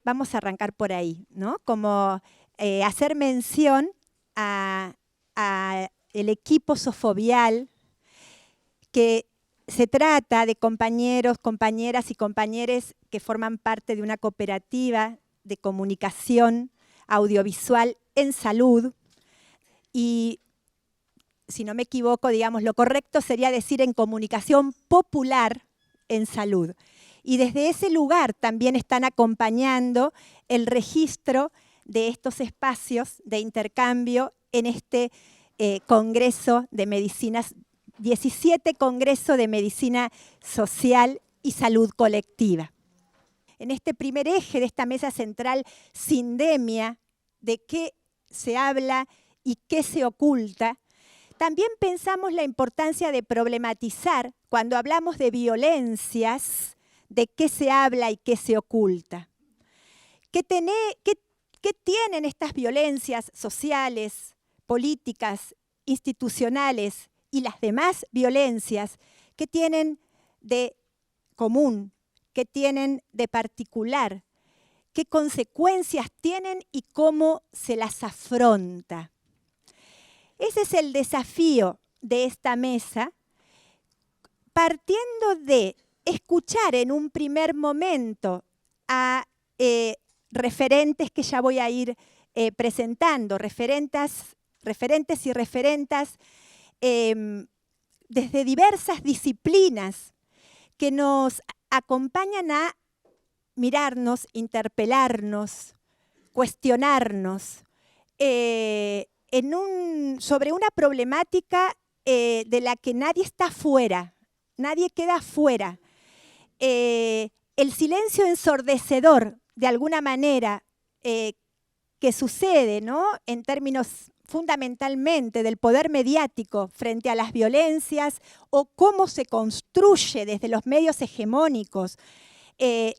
vamos a arrancar por ahí, ¿no? Como hacer mención a el equipo sofobial, que se trata de compañeros, compañeras y compañeres que forman parte de una cooperativa de comunicación audiovisual en salud. Y, si no me equivoco, digamos, lo correcto sería decir en comunicación popular en salud. Y desde ese lugar también están acompañando el registro de estos espacios de intercambio en este Congreso de Medicinas, 17 Congreso de Medicina Social y Salud Colectiva. En este primer eje de esta mesa central, Sindemia, de qué se habla y qué se oculta, también pensamos la importancia de problematizar, cuando hablamos de violencias, de qué se habla y qué se oculta. ¿Qué tienen estas violencias sociales, políticas, institucionales y las demás violencias? ¿Qué tienen de común? ¿Qué tienen de particular? ¿Qué consecuencias tienen y cómo se las afronta? Ese es el desafío de esta mesa, partiendo de escuchar en un primer momento a referentes que ya voy a ir presentando, referentes y referentas desde diversas disciplinas que nos acompañan a mirarnos, interpelarnos, cuestionarnos sobre una problemática de la que nadie está fuera, nadie queda fuera. El silencio ensordecedor, de alguna manera, que sucede, ¿no?, en términos fundamentalmente del poder mediático frente a las violencias, o cómo se construye desde los medios hegemónicos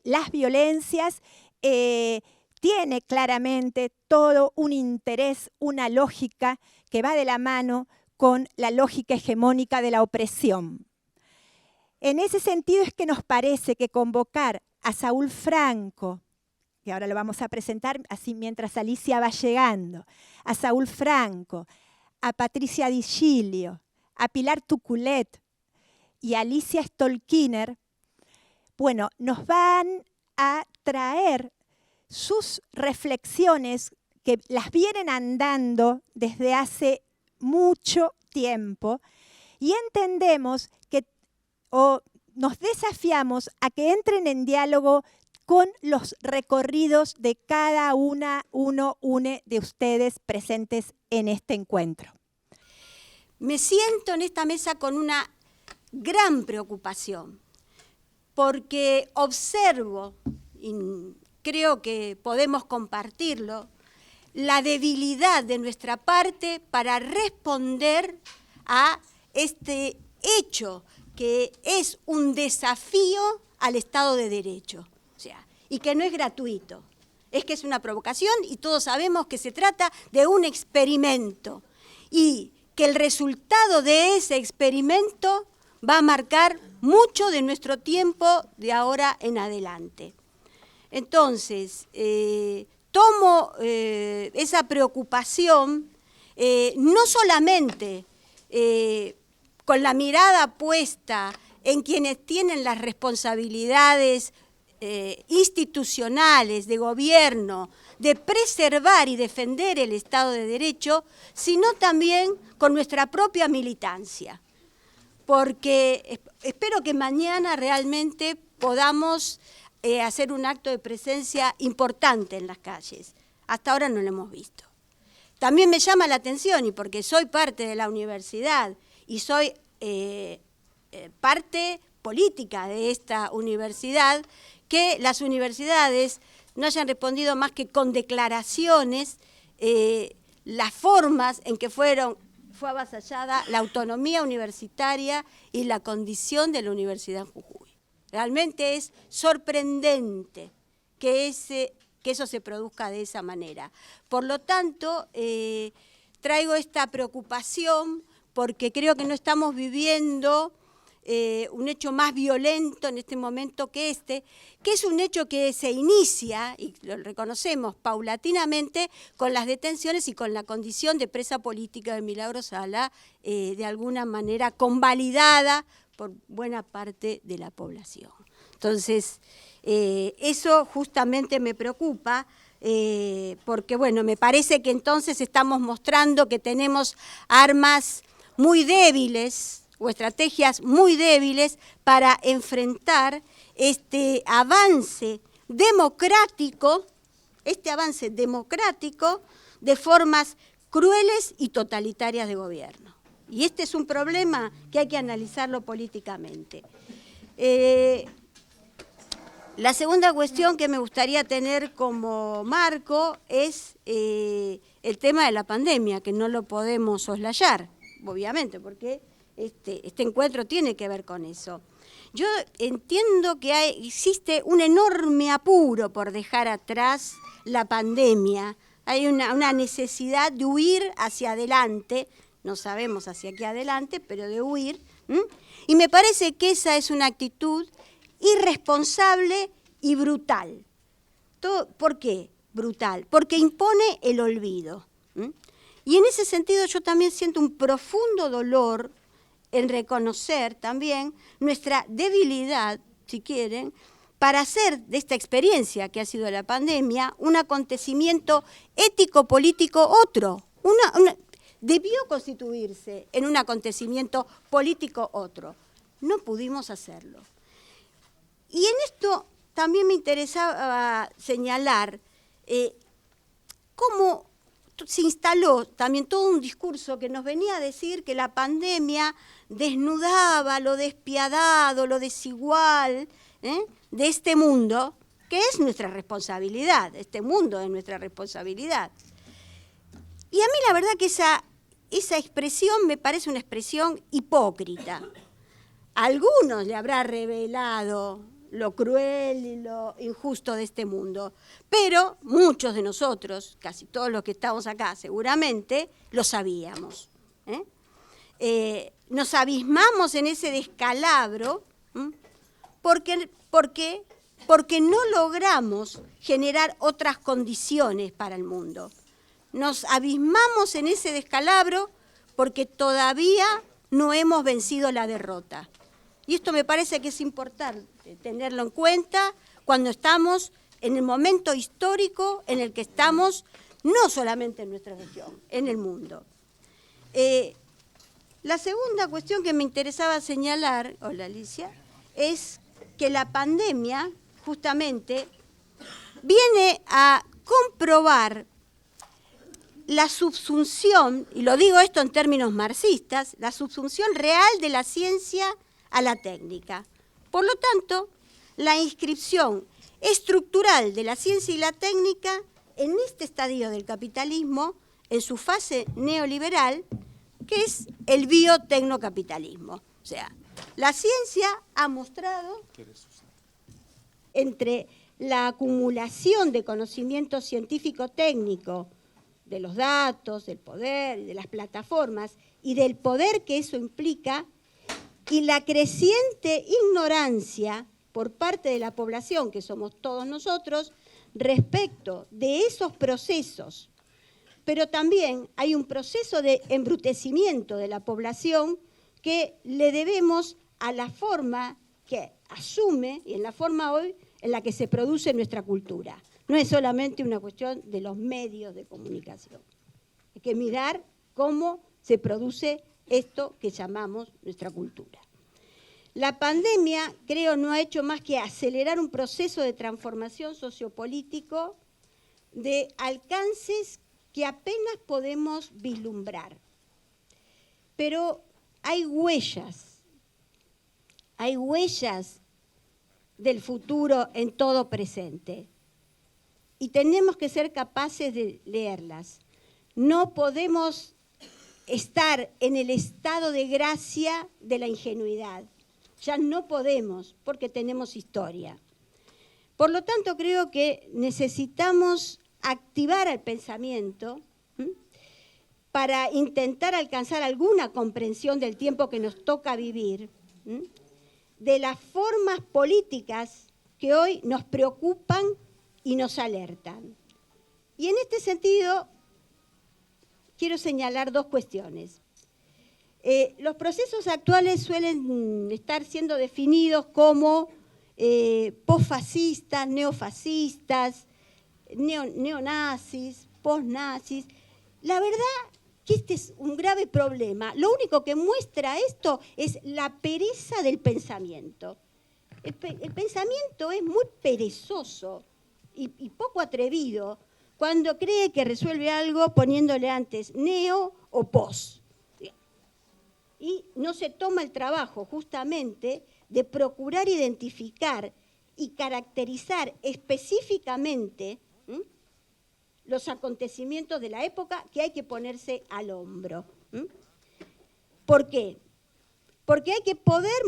las violencias, tiene claramente todo un interés, una lógica que va de la mano con la lógica hegemónica de la opresión. En ese sentido es que nos parece que convocar a Saúl Franco, que ahora lo vamos a presentar así mientras Alicia va llegando, a Saúl Franco, a Patricia Di Giglio, a Pilar Tuculet y a Alicia Stolkiner, bueno, nos van a traer sus reflexiones que las vienen andando desde hace mucho tiempo, y entendemos que, o nos desafiamos a que entren en diálogo con los recorridos de cada une de ustedes presentes en este encuentro. Me siento en esta mesa con una gran preocupación, porque observo, y creo que podemos compartirlo, la debilidad de nuestra parte para responder a este hecho que es un desafío al Estado de Derecho, o sea, y que no es gratuito, es que es una provocación, y todos sabemos que se trata de un experimento y que el resultado de ese experimento va a marcar mucho de nuestro tiempo de ahora en adelante. Entonces, tomo esa preocupación no solamente con la mirada puesta en quienes tienen las responsabilidades institucionales, de gobierno, de preservar y defender el Estado de Derecho, sino también con nuestra propia militancia. Porque espero que mañana realmente podamos hacer un acto de presencia importante en las calles. Hasta ahora no lo hemos visto. También me llama la atención, y porque soy parte de la universidad y soy parte política de esta universidad, que las universidades no hayan respondido más que con declaraciones las formas en que fue avasallada la autonomía universitaria y la condición de la Universidad en Jujuy. Realmente es sorprendente que eso se produzca de esa manera. Por lo tanto, traigo esta preocupación porque creo que no estamos viviendo un hecho más violento en este momento que es un hecho que se inicia, y lo reconocemos paulatinamente, con las detenciones y con la condición de presa política de Milagro Sala, de alguna manera convalidada por buena parte de la población. Entonces, eso justamente me preocupa, porque bueno, me parece que entonces estamos mostrando que tenemos armas muy débiles, o estrategias muy débiles para enfrentar este avance democrático de formas crueles y totalitarias de gobierno. Y este es un problema que hay que analizarlo políticamente. La segunda cuestión que me gustaría tener como marco es el tema de la pandemia, que no lo podemos soslayar, obviamente, porque este encuentro tiene que ver con eso. Yo entiendo que existe un enorme apuro por dejar atrás la pandemia. Hay una necesidad de huir hacia adelante, no sabemos hacia qué adelante, pero de huir. Y me parece que esa es una actitud irresponsable y brutal. ¿Por qué brutal? Porque impone el olvido. Y en ese sentido yo también siento un profundo dolor en reconocer también nuestra debilidad, si quieren, para hacer de esta experiencia que ha sido la pandemia un acontecimiento ético-político otro. Debió constituirse en un acontecimiento político otro. No pudimos hacerlo. Y en esto también me interesaba señalar cómo se instaló también todo un discurso que nos venía a decir que la pandemia desnudaba lo despiadado, lo desigual de este mundo, que es nuestra responsabilidad, este mundo es nuestra responsabilidad. Y a mí la verdad que esa expresión me parece una expresión hipócrita. A algunos le habrá revelado lo cruel y lo injusto de este mundo, pero muchos de nosotros, casi todos los que estamos acá seguramente, lo sabíamos. Nos abismamos en ese descalabro porque no logramos generar otras condiciones para el mundo. Nos abismamos en ese descalabro porque todavía no hemos vencido la derrota. Y esto me parece que es importante tenerlo en cuenta cuando estamos en el momento histórico en el que estamos, no solamente en nuestra región, en el mundo. La segunda cuestión que me interesaba señalar, hola Alicia, es que la pandemia justamente viene a comprobar la subsunción, y lo digo esto en términos marxistas, la subsunción real de la ciencia a la técnica. Por lo tanto, la inscripción estructural de la ciencia y la técnica en este estadio del capitalismo, en su fase neoliberal, que es el biotecnocapitalismo. O sea, la ciencia ha mostrado entre la acumulación de conocimiento científico-técnico, de los datos, del poder, de las plataformas y del poder que eso implica, y la creciente ignorancia por parte de la población, que somos todos nosotros, respecto de esos procesos. Pero también hay un proceso de embrutecimiento de la población que le debemos a la forma que asume y en la forma hoy en la que se produce nuestra cultura. No es solamente una cuestión de los medios de comunicación. Hay que mirar cómo se produce esto que llamamos nuestra cultura. La pandemia, creo, no ha hecho más que acelerar un proceso de transformación sociopolítico de alcances que apenas podemos vislumbrar. Pero hay huellas del futuro en todo presente. Y tenemos que ser capaces de leerlas. No podemos estar en el estado de gracia de la ingenuidad. Ya no podemos, porque tenemos historia. Por lo tanto, creo que necesitamos activar el pensamiento para intentar alcanzar alguna comprensión del tiempo que nos toca vivir, de las formas políticas que hoy nos preocupan y nos alertan. Y en este sentido, quiero señalar dos cuestiones. Los procesos actuales suelen estar siendo definidos como posfascistas, neofascistas, neonazis, posnazis. La verdad que este es un grave problema. Lo único que muestra esto es la pereza del pensamiento. El pensamiento es muy perezoso y poco atrevido cuando cree que resuelve algo poniéndole antes neo o pos. Y no se toma el trabajo justamente de procurar identificar y caracterizar específicamente los acontecimientos de la época que hay que ponerse al hombro. ¿Por qué? Porque hay que poder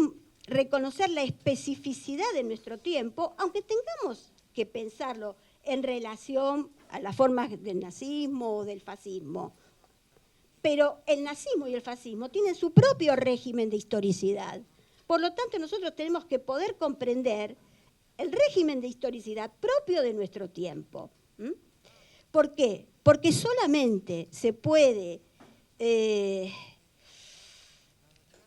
reconocer la especificidad de nuestro tiempo, aunque tengamos que pensarlo en relación a las formas del nazismo o del fascismo. Pero el nazismo y el fascismo tienen su propio régimen de historicidad. Por lo tanto, nosotros tenemos que poder comprender el régimen de historicidad propio de nuestro tiempo. ¿Por qué? Porque solamente se puede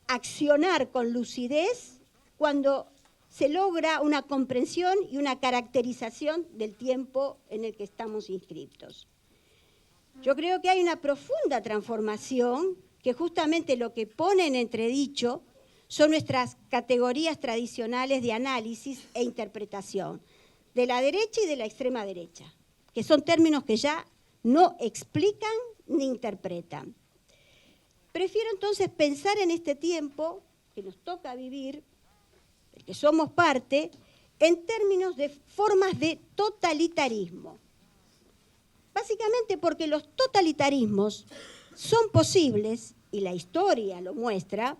accionar con lucidez cuando se logra una comprensión y una caracterización del tiempo en el que estamos inscriptos. Yo creo que hay una profunda transformación que justamente lo que pone en entredicho son nuestras categorías tradicionales de análisis e interpretación, de la derecha y de la extrema derecha, que son términos que ya no explican ni interpretan. Prefiero entonces pensar en este tiempo que nos toca vivir, del que somos parte, en términos de formas de totalitarismo. Básicamente porque los totalitarismos son posibles, y la historia lo muestra,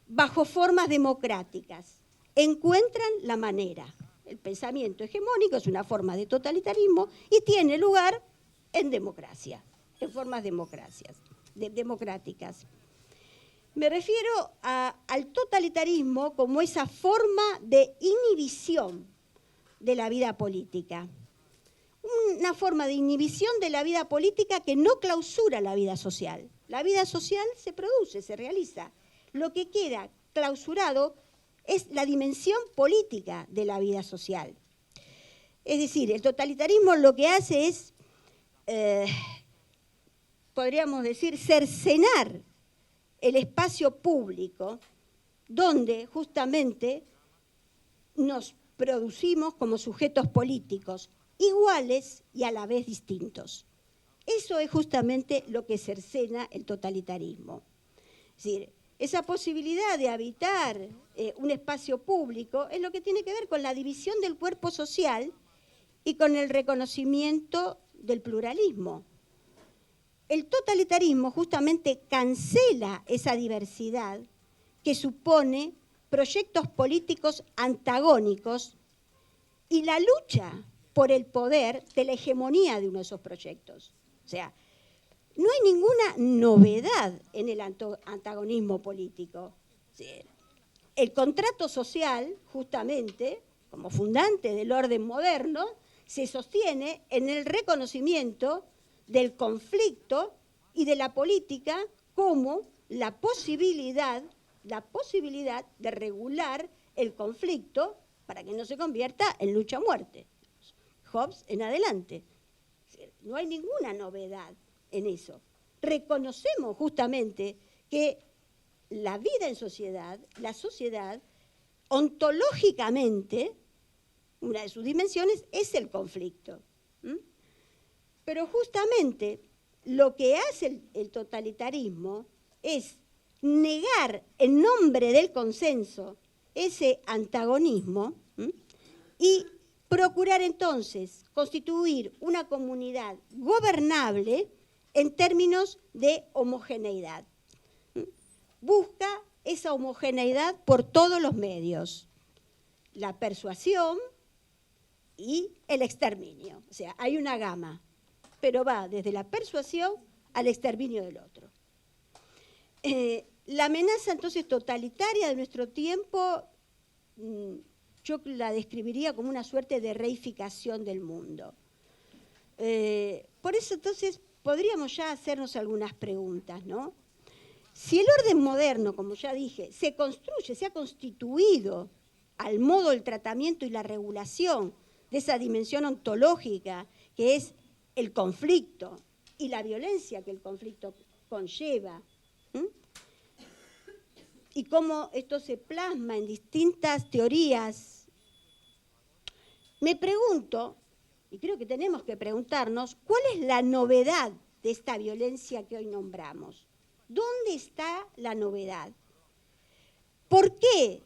bajo formas democráticas. Encuentran la manera. El pensamiento hegemónico es una forma de totalitarismo y tiene lugar en democracia, en formas democráticas. Me refiero al totalitarismo como esa forma de inhibición de la vida política. Una forma de inhibición de la vida política que no clausura la vida social. La vida social se produce, se realiza. Lo que queda clausurado es la dimensión política de la vida social. Es decir, el totalitarismo lo que hace es, podríamos decir, cercenar el espacio público donde justamente nos producimos como sujetos políticos, iguales y a la vez distintos. Eso es justamente lo que cercena el totalitarismo. Es decir, esa posibilidad de habitar un espacio público es lo que tiene que ver con la división del cuerpo social y con el reconocimiento del pluralismo. El totalitarismo justamente cancela esa diversidad que supone proyectos políticos antagónicos y la lucha por el poder de la hegemonía de uno de esos proyectos. O sea, no hay ninguna novedad en el antagonismo político. El contrato social, justamente, como fundante del orden moderno, se sostiene en el reconocimiento del conflicto y de la política como la posibilidad de regular el conflicto para que no se convierta en lucha a muerte. Hobbes en adelante. No hay ninguna novedad en eso. Reconocemos justamente que la vida en sociedad, la sociedad, ontológicamente, una de sus dimensiones es el conflicto. Pero justamente lo que hace el totalitarismo es negar en nombre del consenso ese antagonismo y procurar entonces constituir una comunidad gobernable en términos de homogeneidad. Busca esa homogeneidad por todos los medios, la persuasión y el exterminio. O sea, hay una gama, pero va desde la persuasión al exterminio del otro. La amenaza entonces totalitaria de nuestro tiempo, yo la describiría como una suerte de reificación del mundo. Por eso entonces podríamos ya hacernos algunas preguntas, ¿no? Si el orden moderno, como ya dije, se construye, se ha constituido al modo del tratamiento y la regulación de esa dimensión ontológica que es el conflicto y la violencia que el conflicto conlleva, y cómo esto se plasma en distintas teorías, me pregunto, y creo que tenemos que preguntarnos, ¿cuál es la novedad de esta violencia que hoy nombramos? ¿Dónde está la novedad? ¿Por qué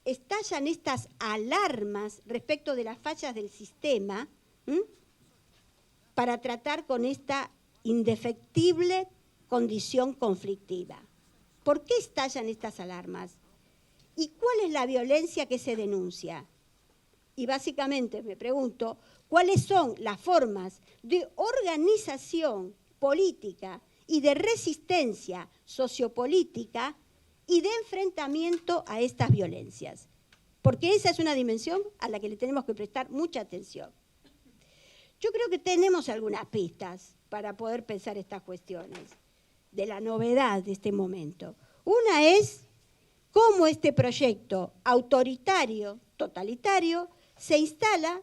estallan estas alarmas respecto de las fallas del sistema para tratar con esta indefectible condición conflictiva? ¿Por qué estallan estas alarmas? ¿Y cuál es la violencia que se denuncia? Y básicamente me pregunto, ¿cuáles son las formas de organización política y de resistencia sociopolítica y de enfrentamiento a estas violencias? Porque esa es una dimensión a la que le tenemos que prestar mucha atención. Yo creo que tenemos algunas pistas para poder pensar estas cuestiones de la novedad de este momento. Una es cómo este proyecto autoritario, totalitario, se instala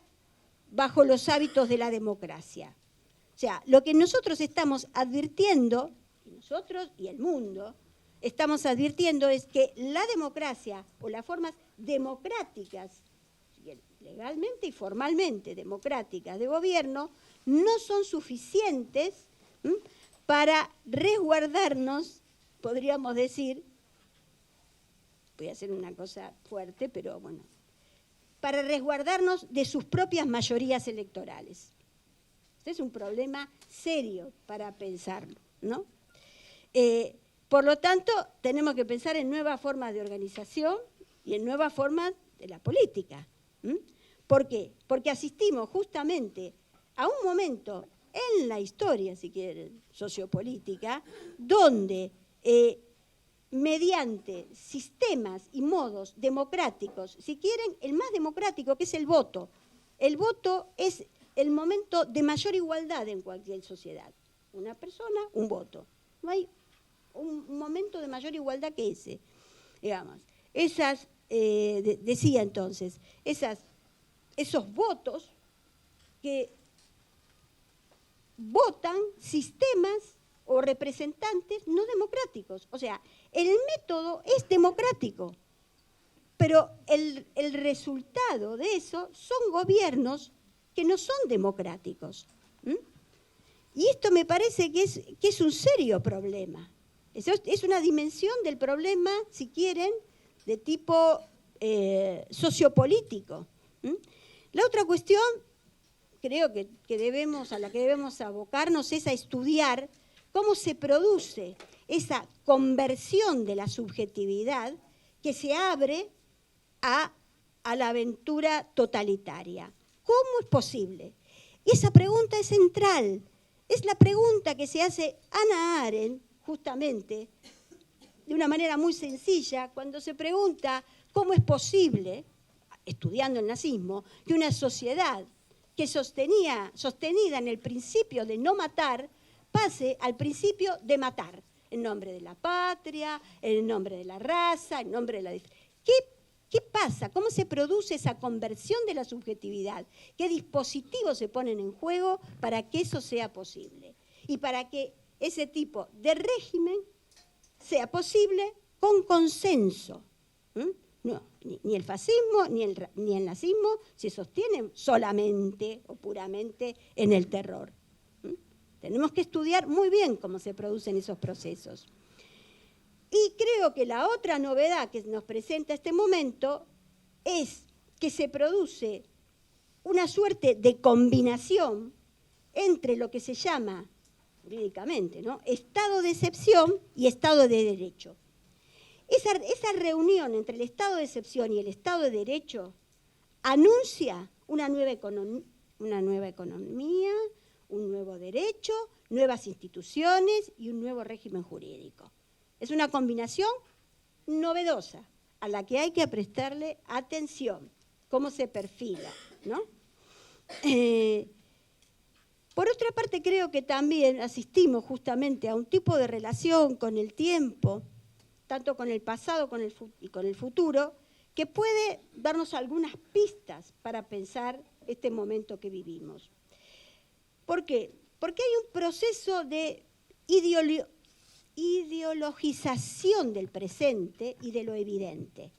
bajo los hábitos de la democracia. O sea, lo que nosotros estamos advirtiendo, nosotros y el mundo, estamos advirtiendo es que la democracia o las formas democráticas, legalmente y formalmente democráticas de gobierno, no son suficientes para resguardarnos, podríamos decir, voy a hacer una cosa fuerte, pero bueno, para resguardarnos de sus propias mayorías electorales. Este es un problema serio para pensarlo, ¿no? Por lo tanto, tenemos que pensar en nuevas formas de organización y en nuevas formas de la política. ¿Por qué? Porque asistimos justamente a un momento en la historia, si quieren, sociopolítica, donde mediante sistemas y modos democráticos, si quieren, el más democrático, que es el voto es el momento de mayor igualdad en cualquier sociedad. Una persona, un voto. No hay un momento de mayor igualdad que ese. Digamos, decía entonces, esos votos que votan sistemas o representantes no democráticos. O sea, el método es democrático, pero el resultado de eso son gobiernos que no son democráticos. Y esto me parece que es un serio problema. Es una dimensión del problema, si quieren, de tipo sociopolítico. La otra cuestión, creo que a la que debemos abocarnos es a estudiar cómo se produce esa conversión de la subjetividad que se abre a la aventura totalitaria. ¿Cómo es posible? Y esa pregunta es central. Es la pregunta que se hace Hannah Arendt, justamente, de una manera muy sencilla, cuando se pregunta cómo es posible, estudiando el nazismo, que una sociedad que sostenida en el principio de no matar, pase al principio de matar, en nombre de la patria, en nombre de la raza, en nombre de la... ¿Qué pasa? ¿Cómo se produce esa conversión de la subjetividad? ¿Qué dispositivos se ponen en juego para que eso sea posible? Y para que ese tipo de régimen sea posible con consenso. No, ni el fascismo ni el nazismo se sostienen solamente o puramente en el terror. Tenemos que estudiar muy bien cómo se producen esos procesos. Y creo que la otra novedad que nos presenta este momento es que se produce una suerte de combinación entre lo que se llama, jurídicamente, ¿no?, estado de excepción y estado de derecho. Esa reunión entre el estado de excepción y el estado de derecho anuncia una nueva economía, un nuevo derecho, nuevas instituciones y un nuevo régimen jurídico. Es una combinación novedosa a la que hay que prestarle atención, cómo se perfila, ¿no? Por otra parte, creo que también asistimos justamente a un tipo de relación con el tiempo, tanto con el pasado y con el futuro, que puede darnos algunas pistas para pensar este momento que vivimos. ¿Por qué? Porque hay un proceso de ideologización del presente y de lo evidente.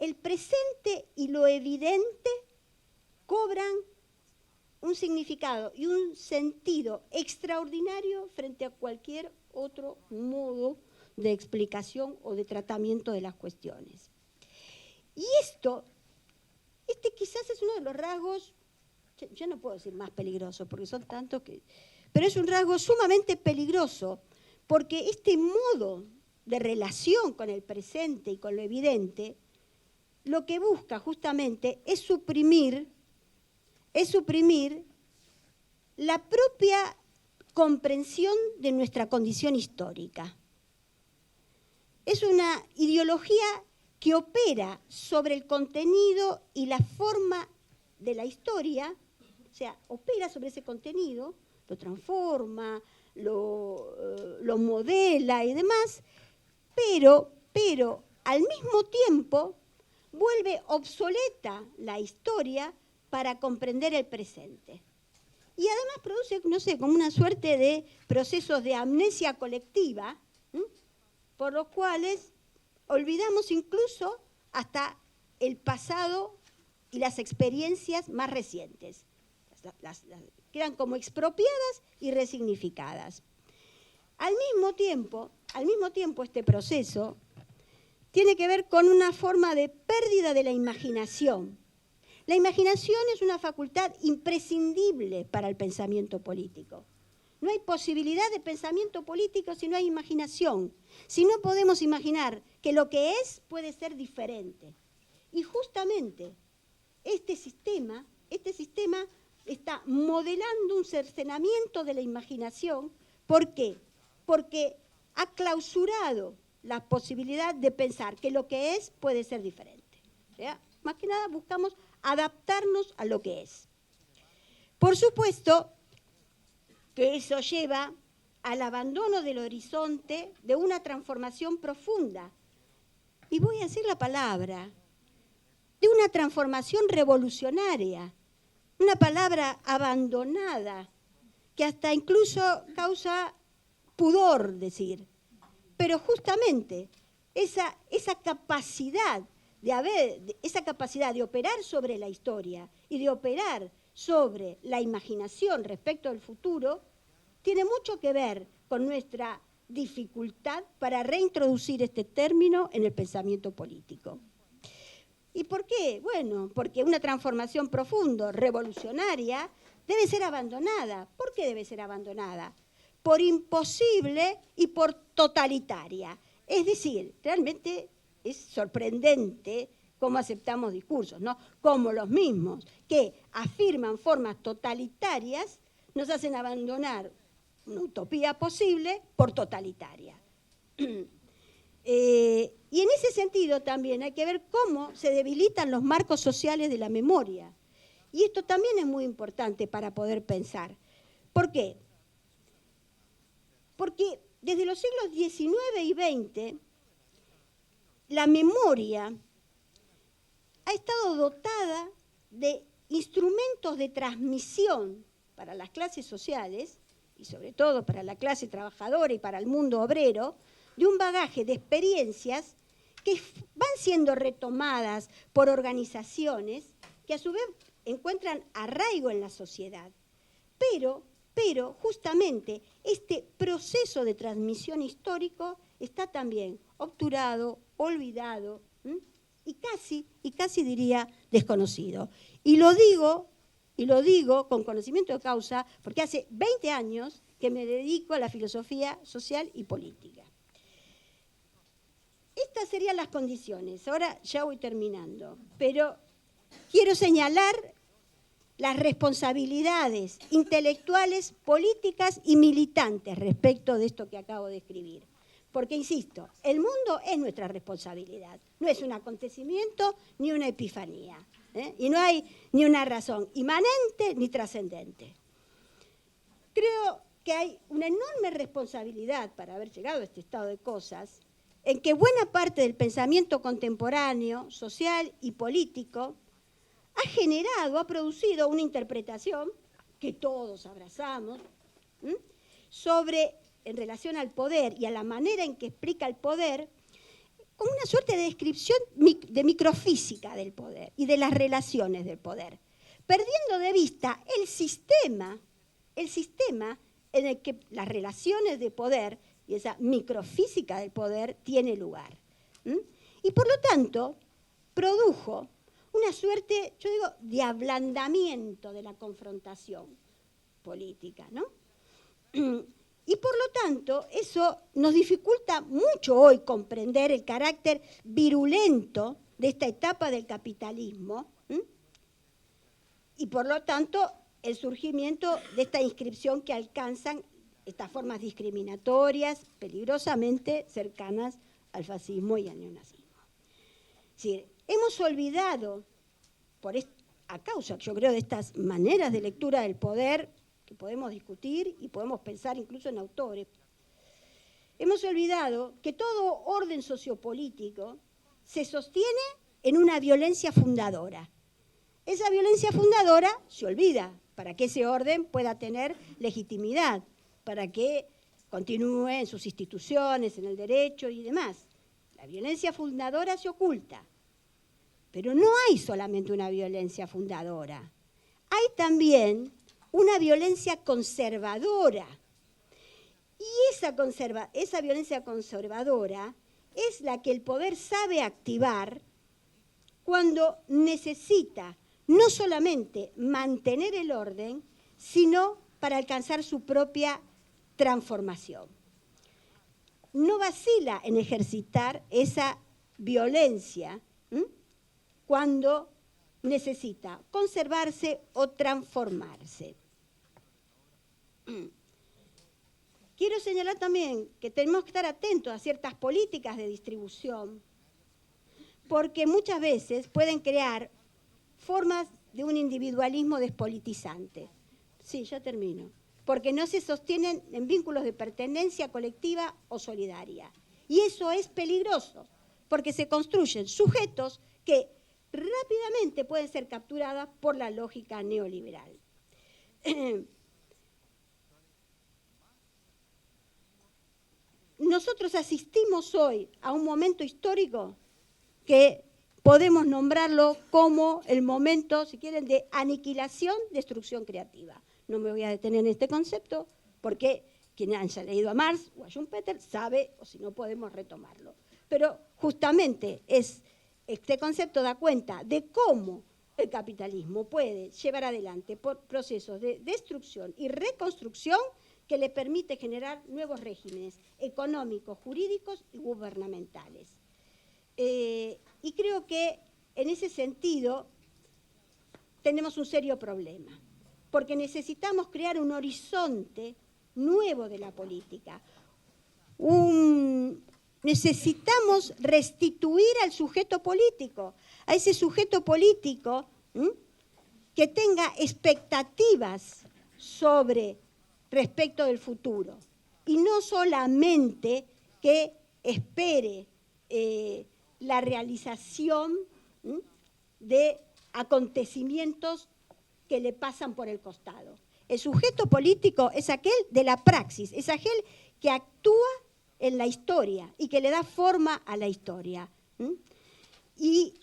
El presente y lo evidente cobran un significado y un sentido extraordinario frente a cualquier otro modo de explicación o de tratamiento de las cuestiones. Y este quizás es uno de los rasgos, yo no puedo decir más peligroso porque son tantos que, pero es un rasgo sumamente peligroso porque este modo de relación con el presente y con lo evidente, lo que busca justamente es suprimir la propia comprensión de nuestra condición histórica. Es una ideología que opera sobre el contenido y la forma de la historia, o sea, opera sobre ese contenido, lo transforma, lo modela y demás, pero al mismo tiempo vuelve obsoleta la historia para comprender el presente. Y además produce, no sé, como una suerte de procesos de amnesia colectiva, por los cuales olvidamos incluso hasta el pasado y las experiencias más recientes. Quedan como expropiadas y resignificadas. Al mismo tiempo, este proceso tiene que ver con una forma de pérdida de la imaginación. La imaginación es una facultad imprescindible para el pensamiento político. No hay posibilidad de pensamiento político si no hay imaginación, si no podemos imaginar que lo que es puede ser diferente. Y justamente este sistema está modelando un cercenamiento de la imaginación. ¿Por qué? Porque ha clausurado la posibilidad de pensar que lo que es puede ser diferente. O sea, más que nada buscamos adaptarnos a lo que es. Por supuesto que eso lleva al abandono del horizonte de una transformación profunda. Y voy a decir la palabra, de una transformación revolucionaria, una palabra abandonada, que hasta incluso causa pudor decir. Pero justamente esa capacidad de operar sobre la historia y de operar sobre la imaginación respecto al futuro, tiene mucho que ver con nuestra dificultad para reintroducir este término en el pensamiento político. ¿Y por qué? Bueno, porque una transformación profunda, revolucionaria, debe ser abandonada. ¿Por qué debe ser abandonada? Por imposible y por totalitaria. Es decir, realmente es sorprendente cómo aceptamos discursos, ¿no? Como los mismos que afirman formas totalitarias nos hacen abandonar una utopía posible por totalitaria. Y en ese sentido también hay que ver cómo se debilitan los marcos sociales de la memoria. Y esto también es muy importante para poder pensar. ¿Por qué? Porque desde los siglos XIX y XX, la memoria ha estado dotada de instrumentos de transmisión para las clases sociales, y sobre todo para la clase trabajadora y para el mundo obrero, de un bagaje de experiencias que van siendo retomadas por organizaciones que a su vez encuentran arraigo en la sociedad. Pero justamente este proceso de transmisión histórico está también obturado, olvidado y casi diría desconocido. Y lo digo con conocimiento de causa porque hace 20 años que me dedico a la filosofía social y política. Estas serían las condiciones. Ahora ya voy terminando, pero quiero señalar las responsabilidades intelectuales, políticas y militantes respecto de esto que acabo de escribir. Porque, insisto, el mundo es nuestra responsabilidad, no es un acontecimiento ni una epifanía, y no hay ni una razón inmanente ni trascendente. Creo que hay una enorme responsabilidad para haber llegado a este estado de cosas, en que buena parte del pensamiento contemporáneo, social y político ha generado, ha producido una interpretación que todos abrazamos, sobre, en relación al poder y a la manera en que explica el poder, con una suerte de descripción de microfísica del poder y de las relaciones del poder, perdiendo de vista el sistema en el que las relaciones de poder y esa microfísica del poder tiene lugar. Y por lo tanto, produjo una suerte, yo digo, de ablandamiento de la confrontación política, ¿no? Y por lo tanto, eso nos dificulta mucho hoy comprender el carácter virulento de esta etapa del capitalismo, y por lo tanto, el surgimiento de esta inscripción que alcanzan estas formas discriminatorias, peligrosamente cercanas al fascismo y al neonazismo. Es decir, hemos olvidado, a causa, yo creo, de estas maneras de lectura del poder, que podemos discutir y podemos pensar incluso en autores, hemos olvidado que todo orden sociopolítico se sostiene en una violencia fundadora. Esa violencia fundadora se olvida para que ese orden pueda tener legitimidad, para que continúe en sus instituciones, en el derecho y demás. La violencia fundadora se oculta, pero no hay solamente una violencia fundadora, hay también una violencia conservadora. Y esa violencia conservadora es la que el poder sabe activar cuando necesita no solamente mantener el orden, sino para alcanzar su propia transformación. No vacila en ejercitar esa violencia cuando necesita conservarse o transformarse. Quiero señalar también que tenemos que estar atentos a ciertas políticas de distribución, porque muchas veces pueden crear formas de un individualismo despolitizante. Sí, ya termino. Porque no se sostienen en vínculos de pertenencia colectiva o solidaria. Y eso es peligroso, porque se construyen sujetos que rápidamente pueden ser capturadas por la lógica neoliberal. Nosotros asistimos hoy a un momento histórico que podemos nombrarlo como el momento, si quieren, de aniquilación, destrucción creativa. No me voy a detener en este concepto porque quien haya leído a Marx o a Schumpeter sabe, o si no podemos retomarlo. Pero justamente este concepto da cuenta de cómo el capitalismo puede llevar adelante procesos de destrucción y reconstrucción que le permite generar nuevos regímenes económicos, jurídicos y gubernamentales. Y creo que en ese sentido tenemos un serio problema, porque necesitamos crear un horizonte nuevo de la política. Necesitamos restituir al sujeto político, a ese sujeto político que tenga expectativas respecto del futuro, y no solamente que espere la realización de acontecimientos que le pasan por el costado. El sujeto político es aquel de la praxis, es aquel que actúa en la historia y que le da forma a la historia. Y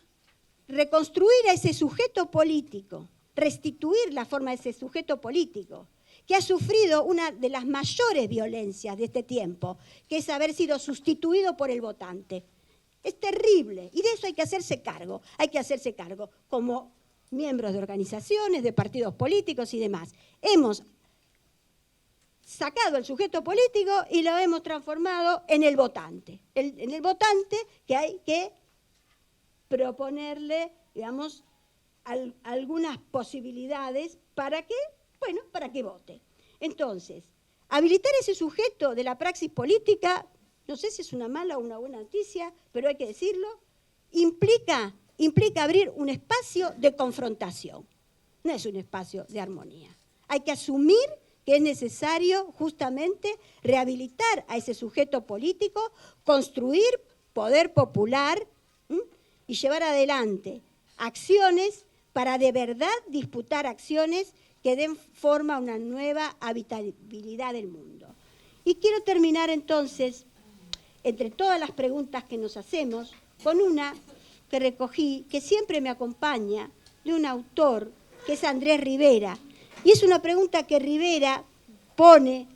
reconstruir a ese sujeto político, restituir la forma de ese sujeto político, que ha sufrido una de las mayores violencias de este tiempo, que es haber sido sustituido por el votante. Es terrible, y de eso hay que hacerse cargo como miembros de organizaciones, de partidos políticos y demás. Hemos sacado al sujeto político y lo hemos transformado en el votante. En el votante que hay que proponerle, digamos, algunas posibilidades para que vote. Entonces, habilitar ese sujeto de la praxis política no sé si es una mala o una buena noticia, pero hay que decirlo, implica abrir un espacio de confrontación, no es un espacio de armonía. Hay que asumir que es necesario justamente rehabilitar a ese sujeto político, construir poder popular y llevar adelante acciones para de verdad disputar acciones que den forma a una nueva habitabilidad del mundo. Y quiero terminar entonces, entre todas las preguntas que nos hacemos, con una que recogí, que siempre me acompaña, de un autor, que es Andrés Rivera. Y es una pregunta que Rivera pone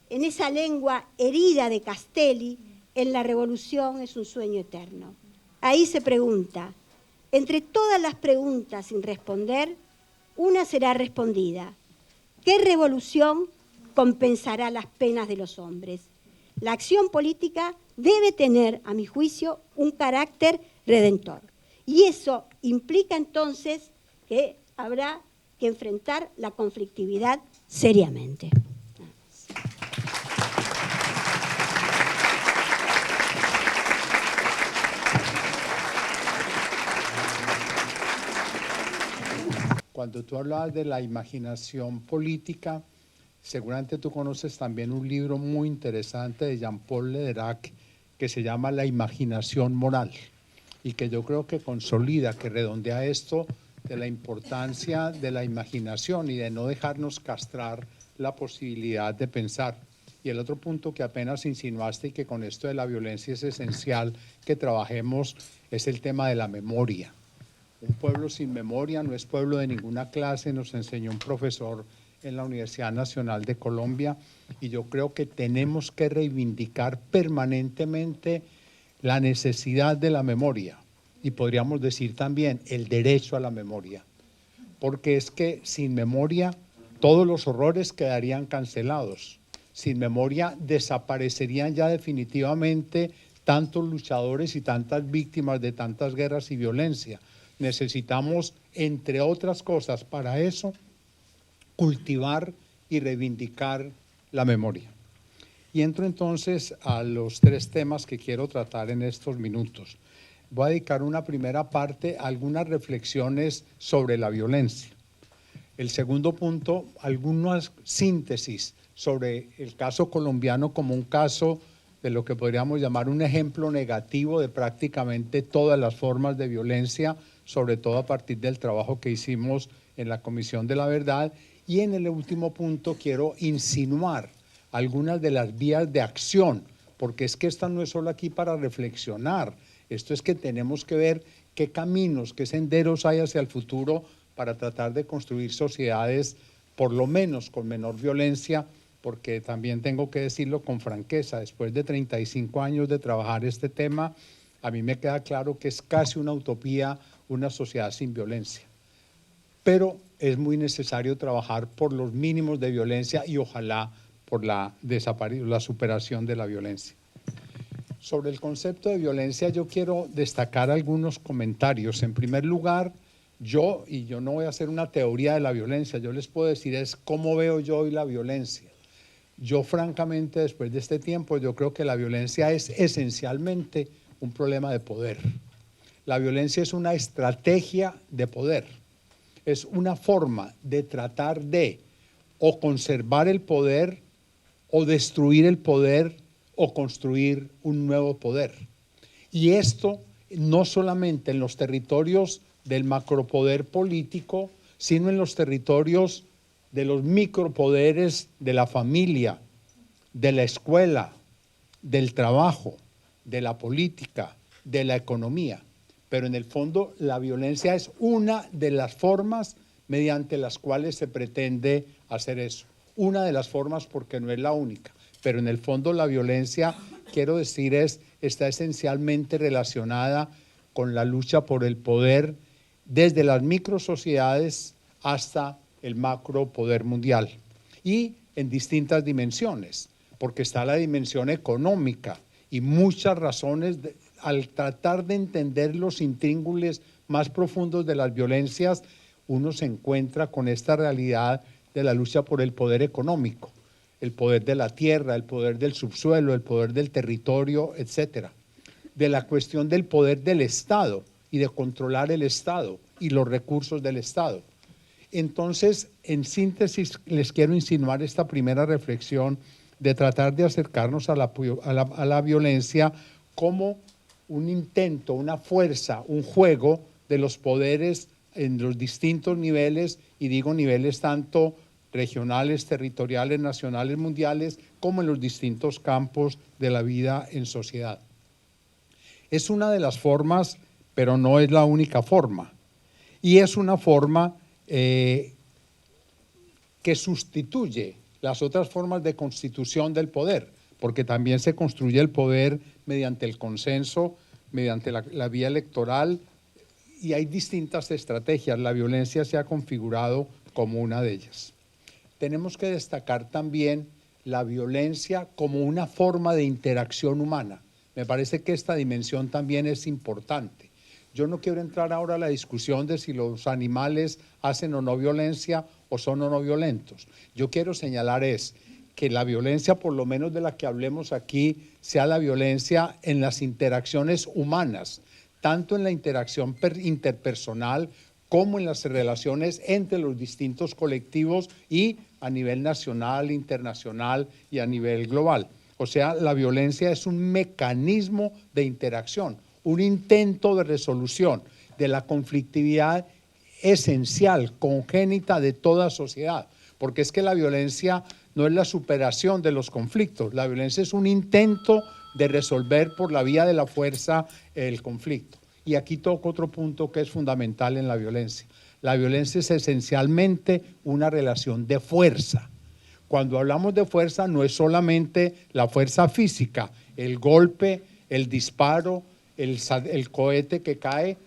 en esa lengua herida de Castelli, en La revolución es un sueño eterno. Ahí se pregunta, entre todas las preguntas sin responder, una será respondida. ¿Qué revolución compensará las penas de los hombres? La acción política debe tener, a mi juicio, un carácter redentor. Y eso implica entonces que habrá que enfrentar la conflictividad seriamente. Cuando tú hablabas de la imaginación política, seguramente tú conoces también un libro muy interesante de Jean-Paul Lederac que se llama La imaginación moral y que yo creo que consolida, que redondea esto de la importancia de la imaginación y de no dejarnos castrar la posibilidad de pensar. Y el otro punto que apenas insinuaste y que con esto de la violencia es esencial que trabajemos es el tema de la memoria. Un pueblo sin memoria no es pueblo de ninguna clase, nos enseñó un profesor en la Universidad Nacional de Colombia, y yo creo que tenemos que reivindicar permanentemente la necesidad de la memoria, y podríamos decir también el derecho a la memoria, porque es que sin memoria todos los horrores quedarían cancelados, sin memoria desaparecerían ya definitivamente tantos luchadores y tantas víctimas de tantas guerras y violencia. Necesitamos, entre otras cosas, para eso, cultivar y reivindicar la memoria. Y entro entonces a los tres temas que quiero tratar en estos minutos. Voy a dedicar una primera parte a algunas reflexiones sobre la violencia. El segundo punto, algunas síntesis sobre el caso colombiano como un caso de lo que podríamos llamar un ejemplo negativo de prácticamente todas las formas de violencia, sobre todo a partir del trabajo que hicimos en la Comisión de la Verdad. Y en el último punto quiero insinuar algunas de las vías de acción, porque es que esta no es solo aquí para reflexionar, esto es que tenemos que ver qué caminos, qué senderos hay hacia el futuro para tratar de construir sociedades por lo menos con menor violencia, porque también tengo que decirlo con franqueza, después de 35 años de trabajar este tema, a mí me queda claro que es casi una utopía una sociedad sin violencia. Pero es muy necesario trabajar por los mínimos de violencia y ojalá por la superación de la violencia. Sobre el concepto de violencia yo quiero destacar algunos comentarios. En primer lugar, yo no voy a hacer una teoría de la violencia, yo les puedo decir es cómo veo yo hoy la violencia. Yo francamente después de este tiempo yo creo que la violencia es esencialmente un problema de poder. La violencia es una estrategia de poder, es una forma de tratar de o conservar el poder o destruir el poder o construir un nuevo poder. Y esto no solamente en los territorios del macropoder político, sino en los territorios de los micropoderes de la familia, de la escuela, del trabajo, de la política, de la economía. Pero en el fondo la violencia es una de las formas mediante las cuales se pretende hacer eso. Una de las formas porque no es la única, pero en el fondo la violencia, quiero decir, está esencialmente relacionada con la lucha por el poder desde las microsociedades hasta el macropoder mundial y en distintas dimensiones, porque está la dimensión económica y muchas razones al tratar de entender los intríngulis más profundos de las violencias, uno se encuentra con esta realidad de la lucha por el poder económico. el poder de la tierra, el poder del subsuelo, el poder del territorio, etcétera. De la cuestión del poder del Estado y de controlar el Estado y los recursos del Estado. Entonces, en síntesis, les quiero insinuar esta primera reflexión de tratar de acercarnos a la violencia como un intento, una fuerza, un juego de los poderes en los distintos niveles, y digo niveles tanto regionales, territoriales, nacionales, mundiales, como en los distintos campos de la vida en sociedad. Es una de las formas, pero no es la única forma, y es una forma que sustituye las otras formas de constitución del poder, porque también se construye el poder mediante el consenso, mediante la vía electoral, y hay distintas estrategias. La violencia se ha configurado como una de ellas. Tenemos que destacar también la violencia como una forma de interacción humana. Me parece que esta dimensión también es importante. Yo no quiero entrar ahora a la discusión de si los animales hacen o no violencia o son o no violentos. Yo quiero señalar que la violencia, por lo menos de la que hablemos aquí, sea la violencia en las interacciones humanas, tanto en la interacción interpersonal como en las relaciones entre los distintos colectivos y a nivel nacional, internacional y a nivel global. O sea, la violencia es un mecanismo de interacción, un intento de resolución de la conflictividad esencial, congénita de toda sociedad, porque es que la violencia no es la superación de los conflictos, la violencia es un intento de resolver por la vía de la fuerza el conflicto. Y aquí toco otro punto que es fundamental en la violencia. La violencia es esencialmente una relación de fuerza. Cuando hablamos de fuerza no es solamente la fuerza física, el golpe, el disparo, el cohete que cae,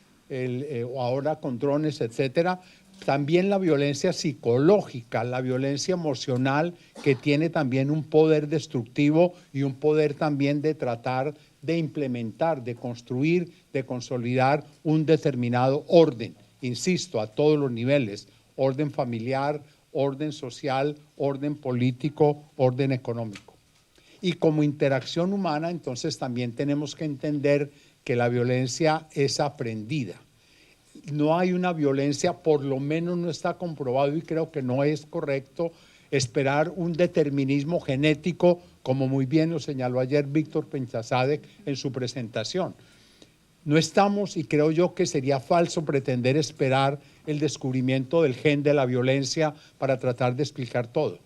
o ahora con drones, etcétera. También la violencia psicológica, la violencia emocional, que tiene también un poder destructivo y un poder también de tratar de implementar, de construir, de consolidar un determinado orden, insisto, a todos los niveles: orden familiar, orden social, orden político, orden económico. Y como interacción humana, entonces también tenemos que entender que la violencia es aprendida. No hay una violencia, por lo menos no está comprobado, y creo que no es correcto esperar un determinismo genético, como muy bien lo señaló ayer Víctor Penchazadeh en su presentación. No estamos, y creo yo que sería falso pretender esperar el descubrimiento del gen de la violencia para tratar de explicar todo.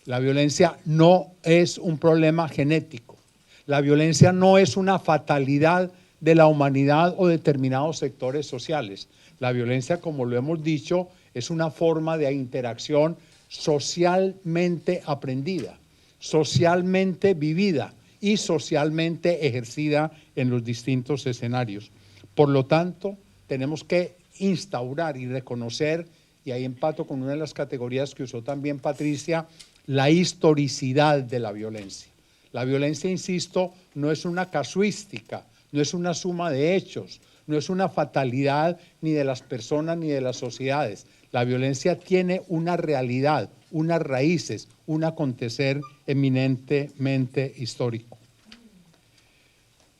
La violencia no es un problema genético. La violencia no es una fatalidad de la humanidad o determinados sectores sociales. La violencia, como lo hemos dicho, es una forma de interacción socialmente aprendida, socialmente vivida y socialmente ejercida en los distintos escenarios. Por lo tanto, tenemos que instaurar y reconocer, y ahí empato con una de las categorías que usó también Patricia, la historicidad de la violencia. La violencia, insisto, no es una casuística, no es una suma de hechos, no es una fatalidad ni de las personas ni de las sociedades. La violencia tiene una realidad, unas raíces, un acontecer eminentemente histórico.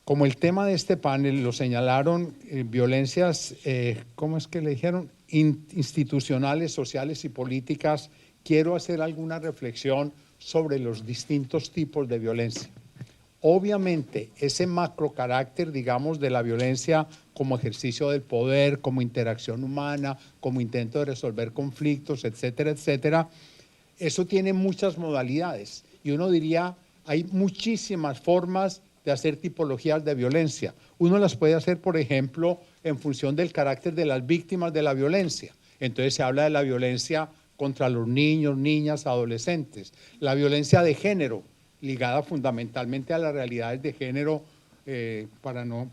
Como el tema de este panel lo señalaron, violencias, ¿cómo es que le dijeron? Institucionales, sociales y políticas, quiero hacer alguna reflexión sobre los distintos tipos de violencia. Obviamente, ese macro carácter, digamos, de la violencia como ejercicio del poder, como interacción humana, como intento de resolver conflictos, etcétera, etcétera, eso tiene muchas modalidades. Y uno diría, hay muchísimas formas de hacer tipologías de violencia. Uno las puede hacer, por ejemplo, en función del carácter de las víctimas de la violencia. Entonces se habla de la violencia contra los niños, niñas, adolescentes. La violencia de género, ligada fundamentalmente a las realidades de género, para no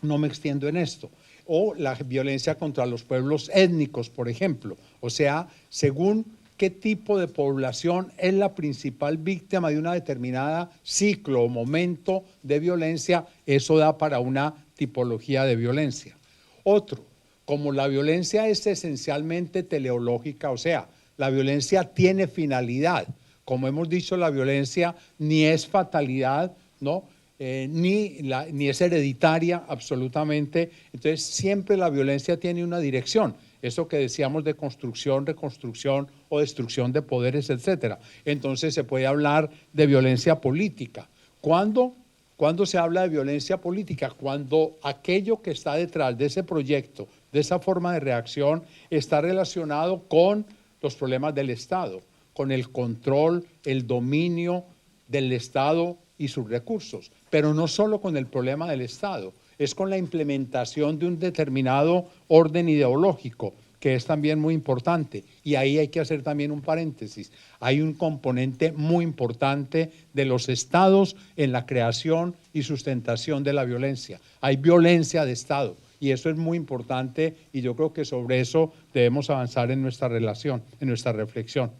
me extiendo en esto. O la violencia contra los pueblos étnicos, por ejemplo. O sea, según qué tipo de población es la principal víctima de una determinada ciclo o momento de violencia, eso da para una tipología de violencia. Otro, como la violencia es esencialmente teleológica, o sea, la violencia tiene finalidad, Como hemos dicho, la violencia ni es fatalidad, ¿no? Ni es hereditaria absolutamente. Entonces, siempre la violencia tiene una dirección. Eso que decíamos de construcción, reconstrucción o destrucción de poderes, etcétera. Entonces, se puede hablar de violencia política. ¿Cuándo se habla de violencia política? Cuando aquello que está detrás de ese proyecto, de esa forma de reacción, está relacionado con los problemas del Estado, con el control, el dominio del Estado y sus recursos, pero no solo con el problema del Estado, es con la implementación de un determinado orden ideológico, que es también muy importante. Y ahí hay que hacer también un paréntesis. Hay un componente muy importante de los estados en la creación y sustentación de la violencia. Hay violencia de Estado y eso es muy importante y yo creo que sobre eso debemos avanzar en nuestra relación, en nuestra reflexión.